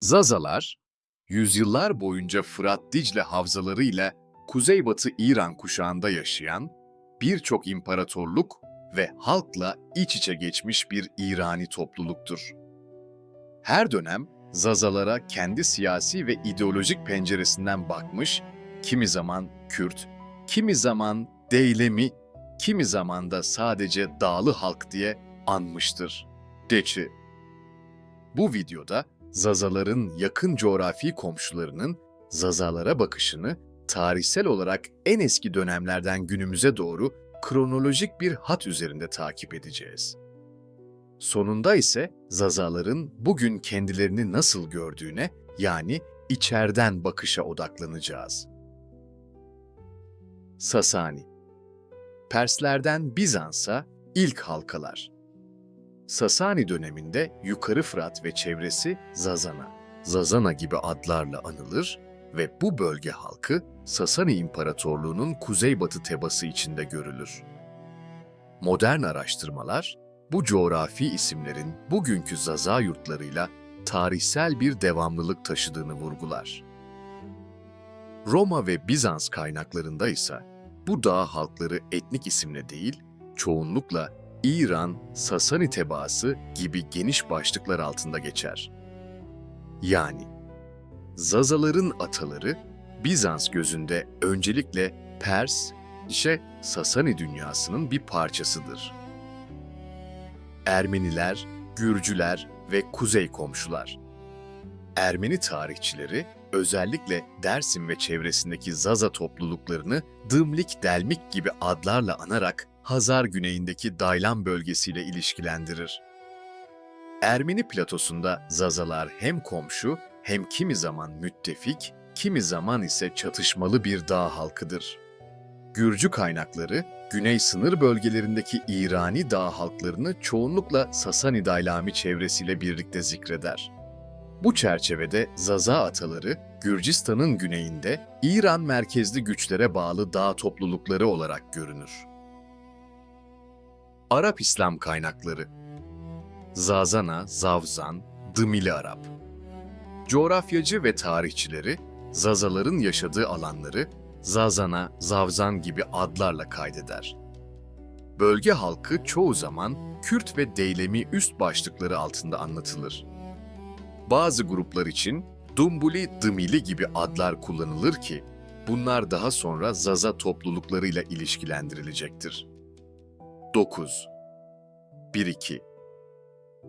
Zazalar, yüzyıllar boyunca Fırat-Dicle havzaları ile Kuzeybatı İran kuşağında yaşayan, birçok imparatorluk ve halkla iç içe geçmiş bir İrani topluluktur. Her dönem Zazalara kendi siyasi ve ideolojik penceresinden bakmış, kimi zaman Kürt, kimi zaman Deylemi, kimi zaman da sadece Dağlı halk diye anmıştır. Deçi. Bu videoda Zazaların yakın coğrafi komşularının Zazalara bakışını tarihsel olarak en eski dönemlerden günümüze doğru kronolojik bir hat üzerinde takip edeceğiz. Sonunda ise Zazaların bugün kendilerini nasıl gördüğüne, yani içeriden bakışa odaklanacağız. Sasani. Perslerden Bizans'a ilk halkalar. Sasani döneminde Yukarı Fırat ve çevresi Zazana gibi adlarla anılır ve bu bölge halkı Sasani İmparatorluğu'nun kuzeybatı tebası içinde görülür. Modern araştırmalar, bu coğrafi isimlerin bugünkü Zaza yurtlarıyla tarihsel bir devamlılık taşıdığını vurgular. Roma ve Bizans kaynaklarında ise bu dağ halkları etnik isimle değil, çoğunlukla İran, Sasani tebaası gibi geniş başlıklar altında geçer. Yani Zazaların ataları Bizans gözünde öncelikle Pers, Sasani dünyasının bir parçasıdır. Ermeniler, Gürcüler ve kuzey komşular. Ermeni tarihçileri özellikle Dersim ve çevresindeki Zaza topluluklarını Dımlik Delmik gibi adlarla anarak Hazar güneyindeki Daylan bölgesiyle ilişkilendirir. Ermeni platosunda Zazalar hem komşu hem kimi zaman müttefik, kimi zaman ise çatışmalı bir dağ halkıdır. Gürcü kaynakları, güney sınır bölgelerindeki İrani dağ halklarını çoğunlukla Sasani Daylami çevresiyle birlikte zikreder. Bu çerçevede Zaza ataları, Gürcistan'ın güneyinde İran merkezli güçlere bağlı dağ toplulukları olarak görünür. Arap İslam kaynakları. Zazana, Zavzan, Dımili Arap. Coğrafyacı ve tarihçileri, Zazaların yaşadığı alanları Zazana, Zavzan gibi adlarla kaydeder. Bölge halkı çoğu zaman Kürt ve Deylemi üst başlıkları altında anlatılır. Bazı gruplar için Dumbuli, Dımili gibi adlar kullanılır ki, bunlar daha sonra Zaza topluluklarıyla ilişkilendirilecektir. 9. 1-2.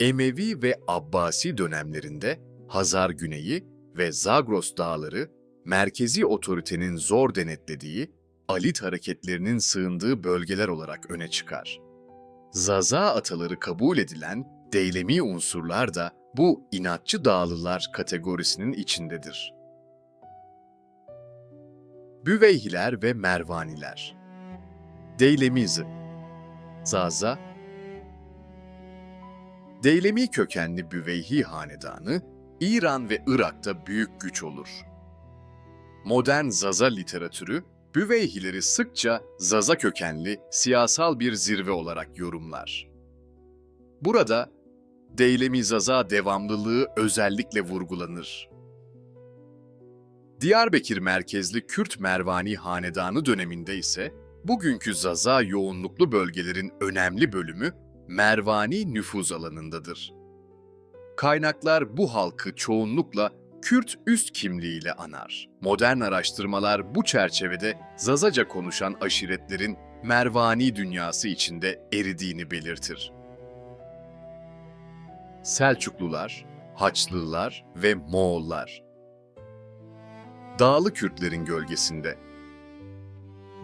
Emevi ve Abbasi dönemlerinde Hazar Güneyi ve Zagros Dağları, merkezi otoritenin zor denetlediği, Alit hareketlerinin sığındığı bölgeler olarak öne çıkar. Zaza ataları kabul edilen Deylemi unsurlar da bu inatçı dağlılar kategorisinin içindedir. Büveyhiler ve Mervaniler. Deylemizi. Zaza, Deylemi kökenli Büveyhi hanedanı, İran ve Irak'ta büyük güç olur. Modern Zaza literatürü, Büveyhileri sıkça Zaza kökenli siyasal bir zirve olarak yorumlar. Burada Deylemi Zaza devamlılığı özellikle vurgulanır. Diyarbakır merkezli Kürt Mervani hanedanı döneminde ise bugünkü Zaza yoğunluklu bölgelerin önemli bölümü Mervani nüfuz alanındadır. Kaynaklar bu halkı çoğunlukla Kürt üst kimliğiyle anar. Modern araştırmalar bu çerçevede Zazaca konuşan aşiretlerin Mervani dünyası içinde eridiğini belirtir. Selçuklular, Haçlılar ve Moğollar. Dağlı Kürtlerin gölgesinde.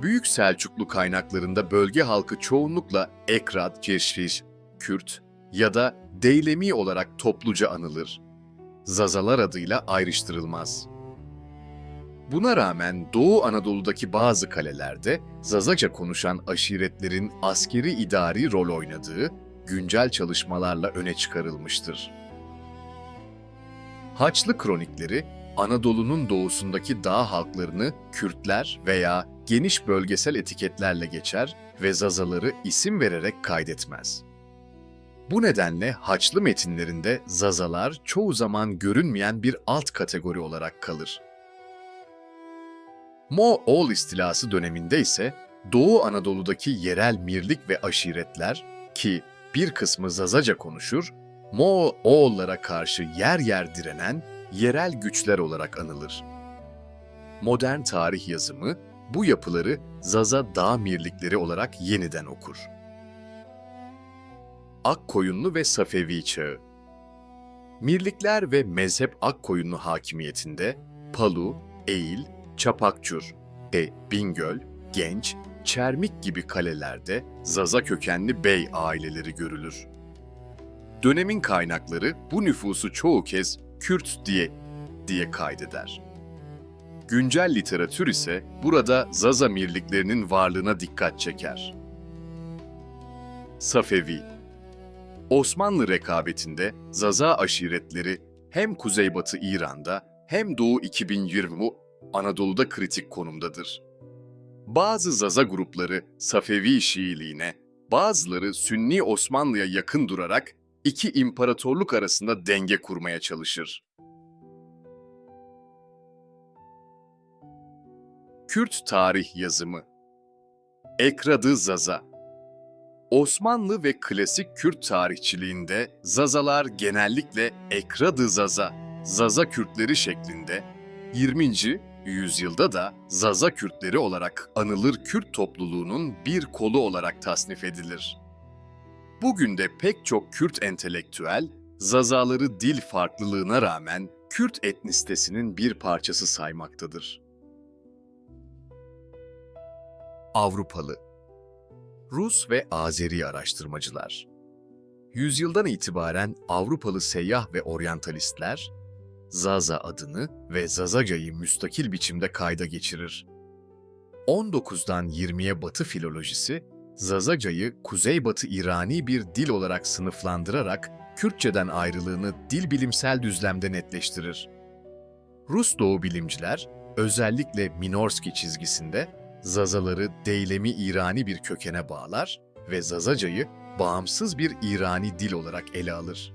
Büyük Selçuklu kaynaklarında bölge halkı çoğunlukla Ekrat, Ceşviş, Kürt ya da Deylemi olarak topluca anılır. Zazalar adıyla ayrıştırılmaz. Buna rağmen Doğu Anadolu'daki bazı kalelerde Zazaca konuşan aşiretlerin askeri idari rol oynadığı güncel çalışmalarla öne çıkarılmıştır. Haçlı kronikleri, Anadolu'nun doğusundaki dağ halklarını Kürtler veya geniş bölgesel etiketlerle geçer ve Zazaları isim vererek kaydetmez. Bu nedenle Haçlı metinlerinde Zazalar çoğu zaman görünmeyen bir alt kategori olarak kalır. Moğol istilası döneminde ise Doğu Anadolu'daki yerel mirlik ve aşiretler, ki bir kısmı Zazaca konuşur, Moğollara karşı yer yer direnen yerel güçler olarak anılır. Modern tarih yazımı bu yapıları Zaza dağ mirlikleri olarak yeniden okur. Akkoyunlu ve Safevi Çağı. Mirlikler ve mezhep Akkoyunlu hakimiyetinde Palu, Eğil, Çapakçur, Bingöl, Genç, Çermik gibi kalelerde Zaza kökenli bey aileleri görülür. Dönemin kaynakları bu nüfusu çoğu kez Kürt diye kaydeder. Güncel literatür ise burada Zaza mirliklerinin varlığına dikkat çeker. Safevi. Osmanlı rekabetinde Zaza aşiretleri hem Kuzeybatı İran'da hem Doğu 2020 Anadolu'da kritik konumdadır. Bazı Zaza grupları Safevi Şiiliğine, bazıları Sünni Osmanlı'ya yakın durarak iki imparatorluk arasında denge kurmaya çalışır. Kürt tarih yazımı. Ekradı Zaza. Osmanlı ve klasik Kürt tarihçiliğinde Zazalar genellikle Ekradı Zaza, Zaza Kürtleri şeklinde, 20. yüzyılda da Zaza Kürtleri olarak anılır Kürt topluluğunun bir kolu olarak tasnif edilir. Bugün de pek çok Kürt entelektüel, Zazaları dil farklılığına rağmen Kürt etnisitesinin bir parçası saymaktadır. Avrupalı, Rus ve Azeri araştırmacılar. Yüzyıldan itibaren Avrupalı seyyah ve oryantalistler, Zaza adını ve Zazaca'yı müstakil biçimde kayda geçirir. 19'dan 20'ye Batı filolojisi, Zazaca'yı Kuzeybatı İrani bir dil olarak sınıflandırarak Kürtçeden ayrılığını dil bilimsel düzlemde netleştirir. Rus doğu bilimciler, özellikle Minorski çizgisinde Zazaları Deylemi İrani bir kökene bağlar ve Zazaca'yı bağımsız bir İrani dil olarak ele alır.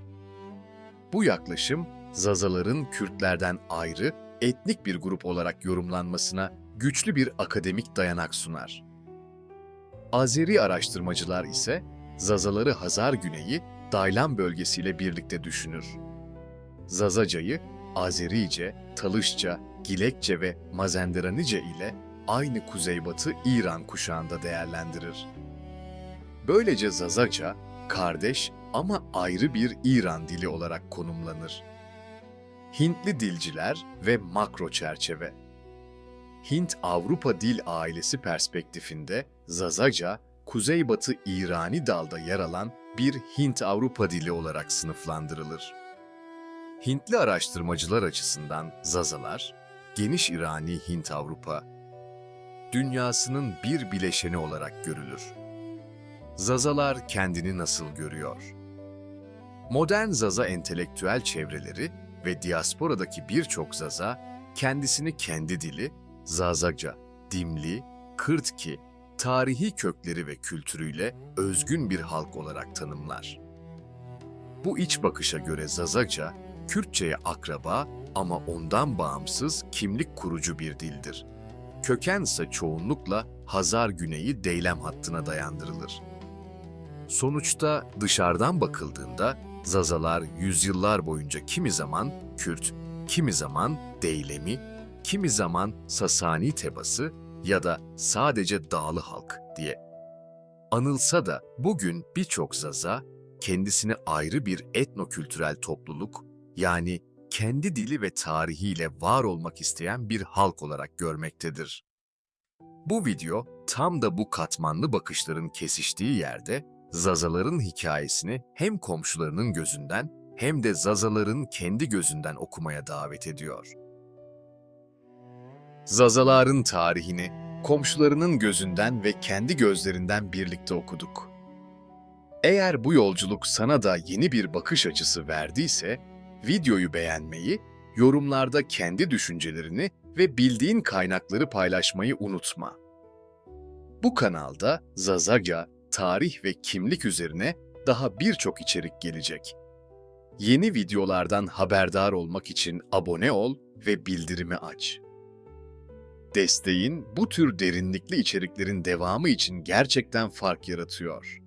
Bu yaklaşım, Zazaların Kürtlerden ayrı, etnik bir grup olarak yorumlanmasına güçlü bir akademik dayanak sunar. Azeri araştırmacılar ise Zazaları Hazar Güneyi, Daylam bölgesiyle birlikte düşünür. Zazaca'yı Azerice, Talışça, Gilekçe ve Mazenderanice ile aynı Kuzeybatı İran kuşağında değerlendirir. Böylece Zazaca, kardeş ama ayrı bir İran dili olarak konumlanır. Hintli dilciler ve makro çerçeve. Hint-Avrupa dil ailesi perspektifinde Zazaca, Kuzeybatı İrani dalda yer alan bir Hint-Avrupa dili olarak sınıflandırılır. Hintli araştırmacılar açısından Zazalar, geniş İrani Hint-Avrupa dünyasının bir bileşeni olarak görülür. Zazalar kendini nasıl görüyor? Modern Zaza entelektüel çevreleri ve diasporadaki birçok Zaza, kendisini kendi dili, Zazaca, Dimli, Kırtki, tarihi kökleri ve kültürüyle özgün bir halk olarak tanımlar. Bu iç bakışa göre Zazaca, Kürtçe'ye akraba ama ondan bağımsız kimlik kurucu bir dildir. Köken ise çoğunlukla Hazar Güneyi Deylem hattına dayandırılır. Sonuçta dışarıdan bakıldığında Zazalar yüzyıllar boyunca kimi zaman Kürt, kimi zaman Deylemi, kimi zaman Sasani tebası ya da sadece dağlı halk diye anılsa da bugün birçok Zaza kendisini ayrı bir etnokültürel topluluk, yani kendi dili ve tarihiyle var olmak isteyen bir halk olarak görmektedir. Bu video tam da bu katmanlı bakışların kesiştiği yerde Zazaların hikayesini hem komşularının gözünden hem de Zazaların kendi gözünden okumaya davet ediyor. Zazaların tarihini komşularının gözünden ve kendi gözlerinden birlikte okuduk. Eğer bu yolculuk sana da yeni bir bakış açısı verdiyse, videoyu beğenmeyi, yorumlarda kendi düşüncelerini ve bildiğin kaynakları paylaşmayı unutma. Bu kanalda Zazaca, tarih ve kimlik üzerine daha birçok içerik gelecek. Yeni videolardan haberdar olmak için abone ol ve bildirimi aç. Desteğin bu tür derinlikli içeriklerin devamı için gerçekten fark yaratıyor.